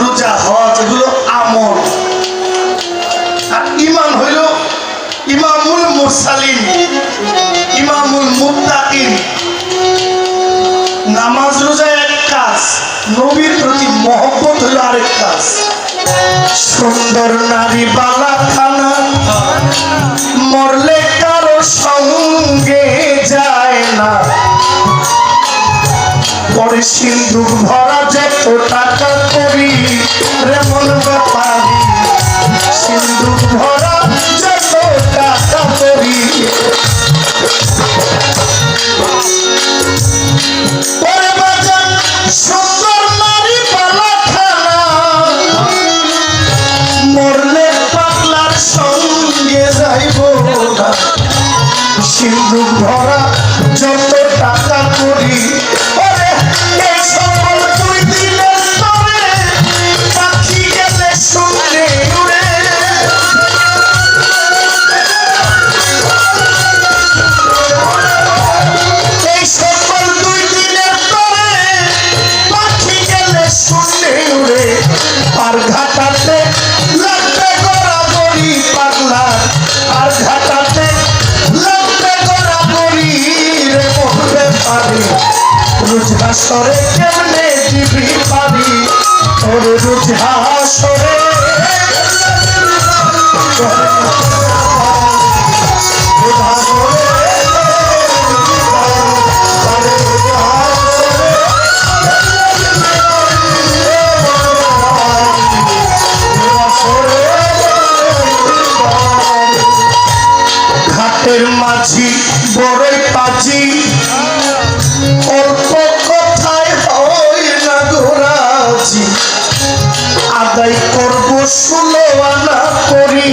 রোজা হজ এগুলো আমল, আর ঈমান হইল ইমামুল মুরসালিন, ইমামুল মুত্তাকিন। নামাজ রোজা এক কাজ, নবীর প্রতি মহব্বত হইল আরেক কাজ। সুন্দর নারী বালা খানা মরলে কারো সঙ্গে যায় না, পরে সিন্ধুক ভরা যত টাকা করি রে মন ব্যাপারি, সিন্ধুক ভরা যত টাকা করি। পরে বাজান সুন্দর নারী বালা খানা মরলে পাগলার সঙ্গে যাইব না, সিন্ধুক ভরা যত টাকা করি। এই সকল দুই দিনের তরে পাখি গেলে শুনে উড়ে, এই সকল দুই দিনের তরে পাখি গেলে শুনে উড়ে। আর ঘাটাতে লাগবে গড়াগড়ি পাগলার, আর ঘাটাতে লাগবে গড়াগড়ি রে মরবে পারি। রোজ হাসরে কেমনে দিবি পারি, ওরে রোজ হাসরে ঘাটের মাঝি বড়ই পাজি, অল্প কথায় হয় না গোরাজি, আদায় করব 16 আনা করি।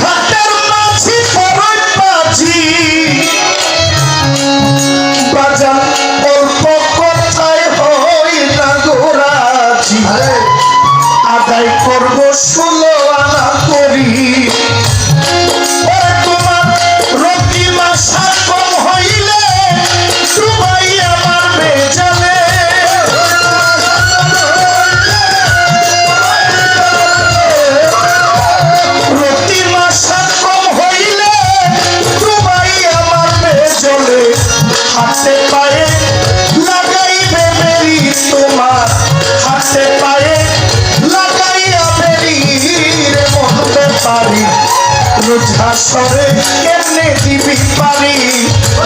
ঘাটের মাঝি বড়ই পাজি বাজান, অল্প কথায় হয় না গোরাজি, আদায় করব 16 আনা করি। তোমার রতি মাসা কম হইলে সবাই আমার বেজালে, রতি মাসা কম হইলে সবাই আমার বেজলে। হাতে পায়ে লাগাইবে বেরি তোমার, হাতে পায়ে লাগাইয়া বেরি রে মন ব্যাপারি। রোজ হাসরে কেমনে দিবি পারি,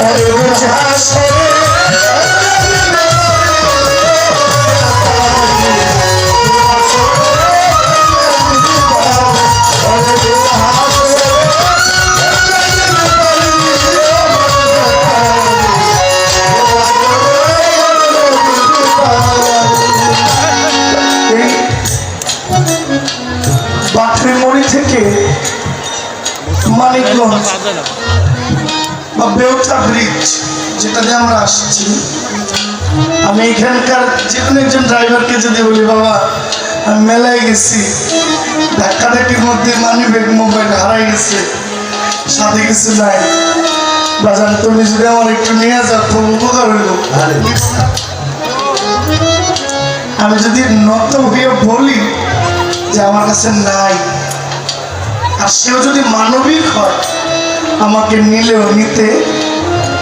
ওরে রোজ হাসরে বাটুইমড়ি থেকে মানিকগঞ্জ বা বেউটা ব্রিজ যেটা দিয়ে আমরা আসছি, আমি এখানকার যে কোনো একজন ড্রাইভারকে যদি বলি বাবা আমি মেলায় গেছি, ধাক্কাধাক্কির মধ্যে মানিব্যাগ মোবাইল হারাই গেছে, সাথে কিছু নাই, বাজান তুমি যদি আমার একটু নিয়ে যাও খুব উপকার হইল। আমি যদি নত হয়ে বলি যে আমার কাছে নাই, আর সেও যদি মানবিক হয় আমাকে নিলেও নিতে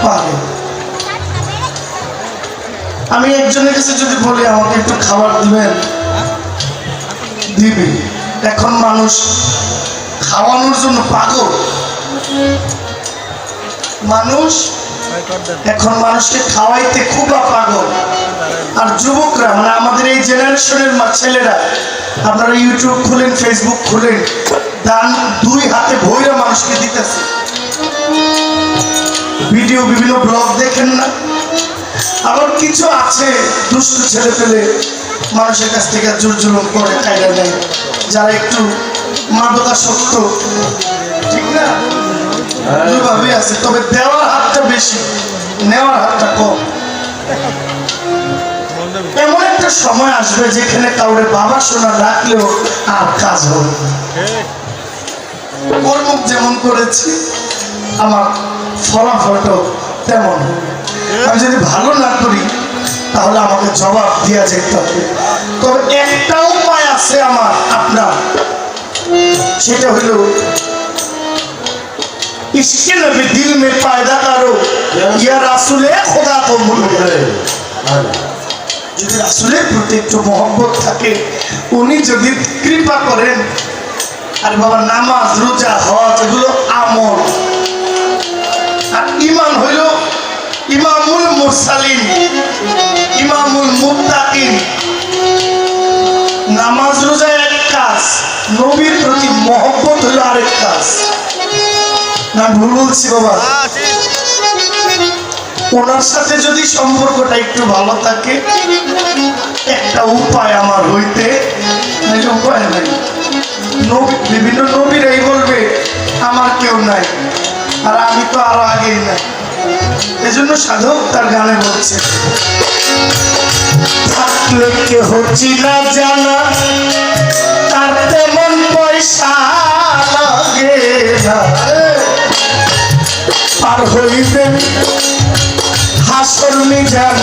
পারে। আমি একজনের কাছে যদি বলি আমাকে একটু খাবার দিবেন, দিবে। এখন মানুষ খাওয়ানোর জন্য পাগল, মানুষ এখন মানুষকে খাওয়াইতে খুব পাগল। আর যুবকরা মানে আমাদের এই জেনারেশনের ছেলেরা, আপনারা ইউটিউব খুলেন, ফেসবুক খুলেন, দান 2 হাতে ভৈরা মানুষকে দিতেছে। ভিডিও বিভিন্ন ব্লগ দেখেন না? আবার কিছু আছে দুষ্ট ছেলে পেলে মানুষের কাছ থেকে জোর জুলুম করে খাইয়া নেয়, যারা একটু মাদকাসক্ত, ঠিক না? দুইভাবে আছে, তবে দেওয়ার হাতটা বেশি, নেওয়ার হাতটা কম। এমন একটা সময় আসবে যেখানে কাউরে বাবা সোনা ডাকলেও আর কাজ হবে না। কর্ম যেমন করেছি আমার ফলাফলটাও তেমন। আমি যদি ভালো না করি তাহলে আমাকে জবাব দিয়া যেতে হবে। তবে একটা উপায় আছে আমার আপনার, সেটা হলো ইশকে নবী দিল মে পায়দা করো ইয়া রাসূলে খোদা কো মুনবে। যদি রাসূলের প্রতি একটু মহব্বত থাকে, উনি যদি কৃপা করেন, আর বাবা নামাজ রোজা হজ এগুলো আমল, আর ঈমান হইল ইমামুল মুরসালিন ইমামুল মুত্তাকিন। নামাজ রোজা এক কাজ, নবীর প্রতি মহব্বত হলো আরেক কাজ। না ভুল বলছি বাবা? ওনার সাথে যদি সম্পর্কটা একটু ভালো থাকে, একটা উপায় আমার হইতে উপায় নাই। বিভিন্ন নবীরাই বলবে আমার কেউ নাই, আর আমি তো আরো আগেই নাই। এজন্য সাধক তার গানে বলছে, থাকলে কেহ চিনা জানা তার তেমন পয়সা লাগে না, আর হইবেন হাসর মিজান।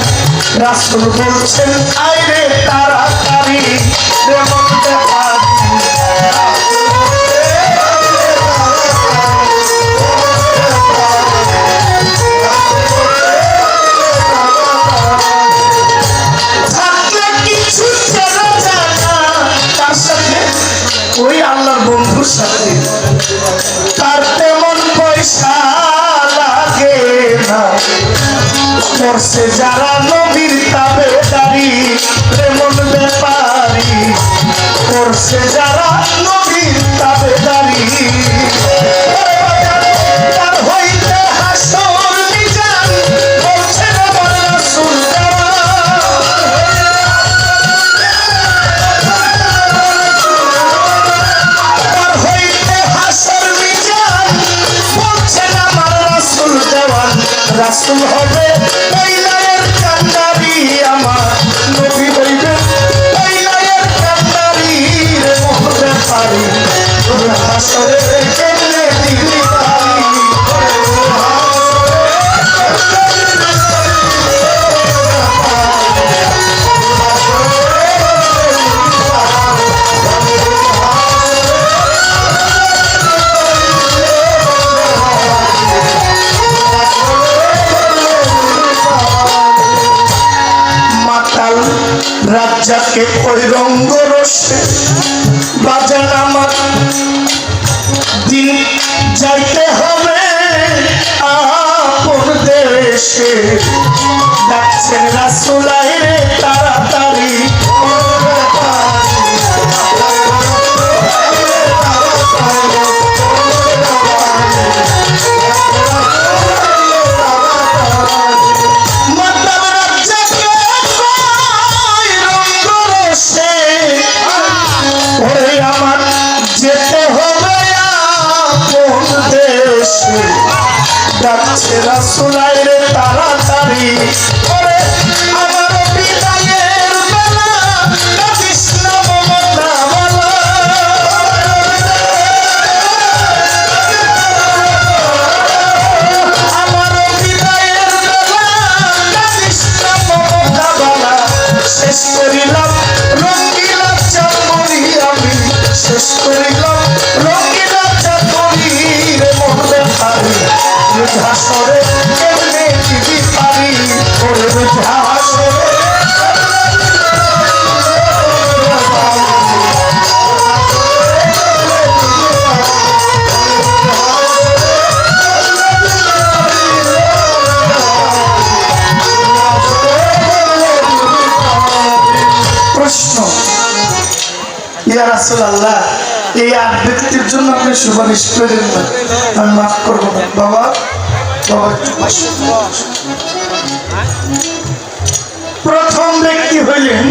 রাসূল বলছেন আইরে তাড়াতাড়ি এমন ব্যাপার। ওই আল্লাহর বন্ধুর সাথে তার তেমন পয়সা লাগে না, করছে যারা নবীর তাবেদারি তেমন ব্যাপারী, করছে যারা নবীর তাবেদারি। তার হইতে হাসর মিজান, বলছেন আমার রাসূল রাসূল হবে পয়লায়ের কান্ডারি, আমার নবী হইবে পয়লায়ের কান্ডারি রে মোহতে পারি হাসরে কেমনে দিলি পারি। রাজ্জাকে ওই রঙ্গ রসে বাজান আমার দিন যাইতে হবে আপন দেশে, ডাকছেন রাসূল আইরে তাড়াতাড়ি। ডাকছে রাসূল আইরে তাড়াতাড়ি, ওরে আমার বিদায়ের বেলা কাঁদিস না মমতা বলা। আমার বিদায়ের বেলা কাঁদিস না মমতা বলা। শেষ করিলাম রঙ্গিলা চাকরি আমি, শেষ করিলাম রঙ্গিলা চাকরি রে মরতে পারি হাসরে কেমনে দিবি পারি ওরে হাসরে। প্রশ্ন, ইয়া রাসূলুল্লাহ এই 8 ব্যক্তির জন্য আপনি সুপারিশ করেন না, আমি মাফ করবো না। বাবা প্রথম ব্যক্তি হইলেন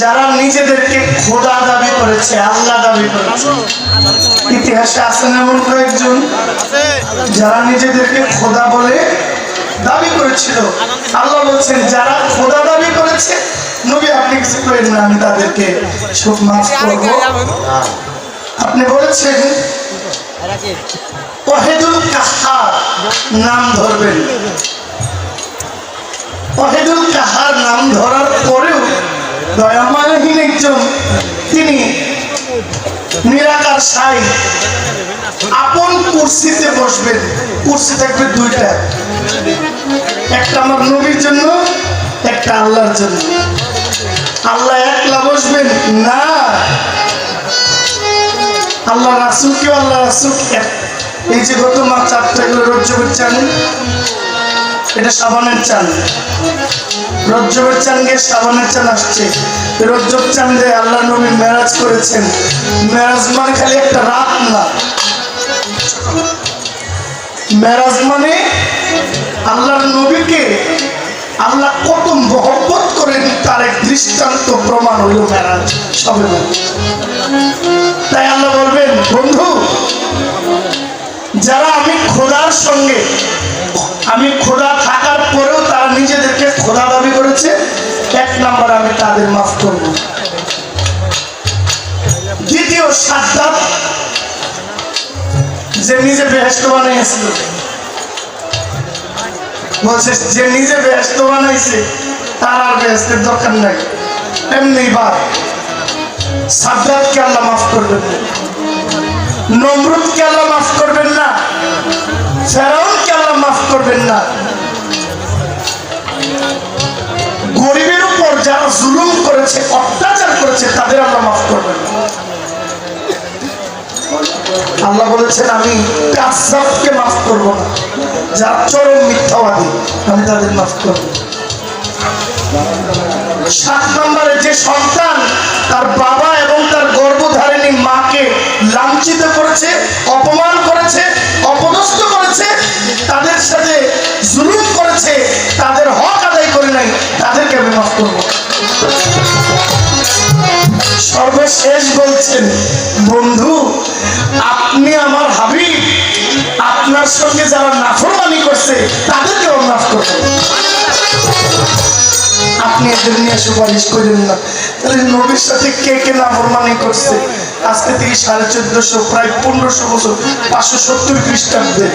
যারা নিজেদেরকে খোদা দাবি করেছে, আল্লাহ দাবি করেছে। ইতিহাসে আছেন এমন কয়েকজন যারা নিজেদেরকে খোদা বলে দাবি করেছিল। আল্লাহ বলছেন যারা খোদা দাবি করেছে, নবী আপনি কিছু করেন না, আমি তাদেরকে সব মাফ করব। আপনি বলেছেন ওয়াহিদুল কাহ্হার নাম ধরবেন। ওয়াহিদুল কাহ্হার নাম ধরার পরেও দয়াময়হীন একজন তিনি নিরাকার সাই আপন কুরসিতে বসবেন। কুরসি থাকবে দুইটা, একটা আমার নবীর জন্য, একটা আল্লাহর জন্য। আল্লাহ একলা বসবেন না, আল্লাহ রাসূলকে আল্লাহ রাসূল এক। এই যে গত মা চারটা রজ্জবের চান, এটা সাবানের চান। রজ্জবের চান গিয়ে সাবানের চান আসছে। রজ্জব চান দিয়ে আল্লাহ নবী মেরাজ করেছেন। মেরাজ মানে খালি একটা রাত না, মেরাজ মানে আল্লাহর নবীকে আল্লাহ কত মহব্বত করেন তার এক দৃষ্টান্ত প্রমাণ হইল মেরাজ সবে। তাই আল্লাহ বলবেন বন্ধু, যারা আমি খোদার সঙ্গে, আমি খোদা থাকার পরেও তারা নিজেদেরকে খোদা দাবি করেছে, এক নাম্বার আমি তাদের মাফ করব। দ্বিতীয় সাদ্দাত, যে নিজে বেহেশত বানাইছিল, বলছে যে নিজে বেহেশত বানাইছে তার আর বেহেশতের দরকার নাই, এমনি বাদ। সাদ্দাতকে আল্লাহ মাফ করবেন না, নমরুদকে আল্লাহ মাফ করবেন না, ফেরাউনকে আল্লাহ মাফ করবেন না। গরিবের উপর যারা জুলুম করেছে, অত্যাচার করেছে, তাদের আল্লাহ মাফ করবেন না। আল্লাহ বলেছেন আমি কাযযাবকে মাফ করব না, যারা চরম মিথ্যাবাদী আমি তাদের মাফ করব। 7 নম্বরে যে সন্তান তার বাবা এবং তার গর্ভধারিণী মাকে লাঞ্ছিত করেছে, অপমান করেছে, অপদস্থ করেছে, তাদের সাথে জুলুম করেছে, তাদের হক আদায় করে নাই, তাদেরকে আমি মাফ করব। সর্বশেষ বলছেন বন্ধু, আপনি আমার হাবিব, আপনার সঙ্গে যারা নাফরমানি করছে তাদেরকেও মাফ করবেন। আপনি এদের নিয়ে সুপারিশ করেন না। তাহলে নবীর সাথে কে কে নাফরমানি করছে? আজকে থেকে 1450 প্রায় 1500 বছর, 570 খ্রিস্টাব্দে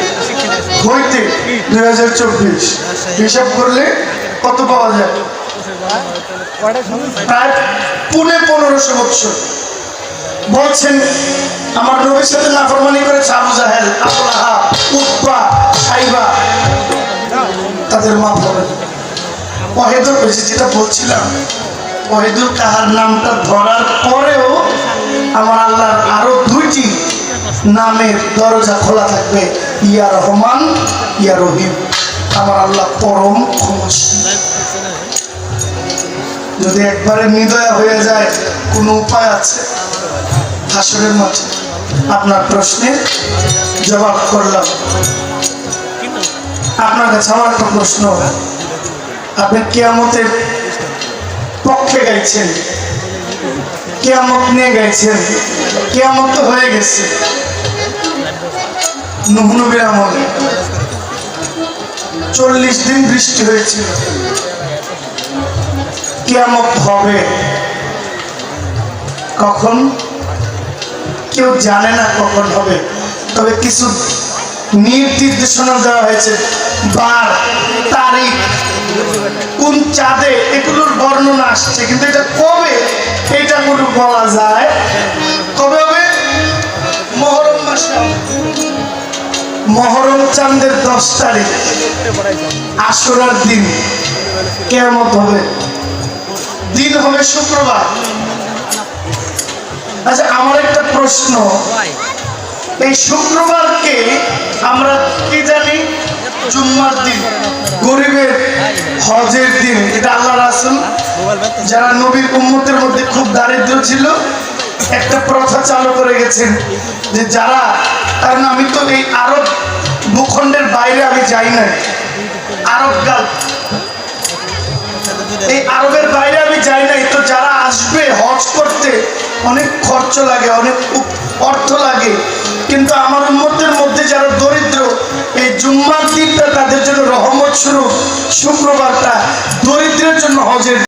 হইতে 2024 হিসাব করলে কত পাওয়া যায়? প্রায় 1500 বছর। বলছেন আমার নবীর সাথে নাফরমানি করেছে আবু জাহেল, আবু লাহাব, উতবা, সাইবা, তাদের মাফ হবে। ওয়াহিদুল, যেটা বলছিলাম, ওয়াহিদুল কাহার নামটা ধরার পরেও আমার আল্লাহর আরো 2টি নামের দরজা খোলা থাকবে, ইয়া রহমান, ইয়া রহিম। আমার আল্লাহ পরম ক্ষমাশীল। যদি একবারে নিদয়া হয়ে যায়, কোনো উপায় আছে? হাসরের মাঠে আপনার প্রশ্নের জবাব করলাম। আপনার কাছে আমার একটা প্রশ্ন, আপনি কিয়ামতের পক্ষে গাইছেন, কিয়ামত নিয়ে গাইছেন, কিয়ামত তো হয়ে গেছে। নূহ নবীর আমলে 40 দিন বৃষ্টি হয়েছিল। কিয়ামত হবে কখন কেউ জানে না কখন হবে, তবে কিছু নির্দেশনা দেওয়া হয়েছে, বার, তারিখ, কোন চাঁদে, এগুলোর বর্ণনা আসছে, কিন্তু এটা কবে এটা কোনো বলা যায়। কবে হবে? মহরম মাসে, মহরম চাঁদের 10 তারিখ, আশুরার দিন কিয়ামত হবে। দিন হবে শুক্রবার। আচ্ছা, আমার একটা প্রশ্ন, এই শুক্রবারকে আমরা কি জানি? জুম্মার দিন, গরিবের হজের দিন। এটা আল্লাহ রাসূল যারা নবীর উম্মতের মধ্যে খুব দারিদ্র ছিল, একটা প্রথা চালু করে গেছেন যে যারা, কারণ আমি তো এই আরব ভূখণ্ডের বাইরে আমি যাই না, আরব গাল, এই আরবের বাইরে আমি যাই নাই, তো যারা আসবে হজ করতে অনেক খরচ লাগে, অনেক অর্থ লাগে, কিন্তু আমার উম্মতের মধ্যে যারা দরিদ্র, এই জুম্মার দিনটা তাদের জন্য রহমত বরকত স্বরূপ শুক্রবারটা দরিদ্রের জন্য হজের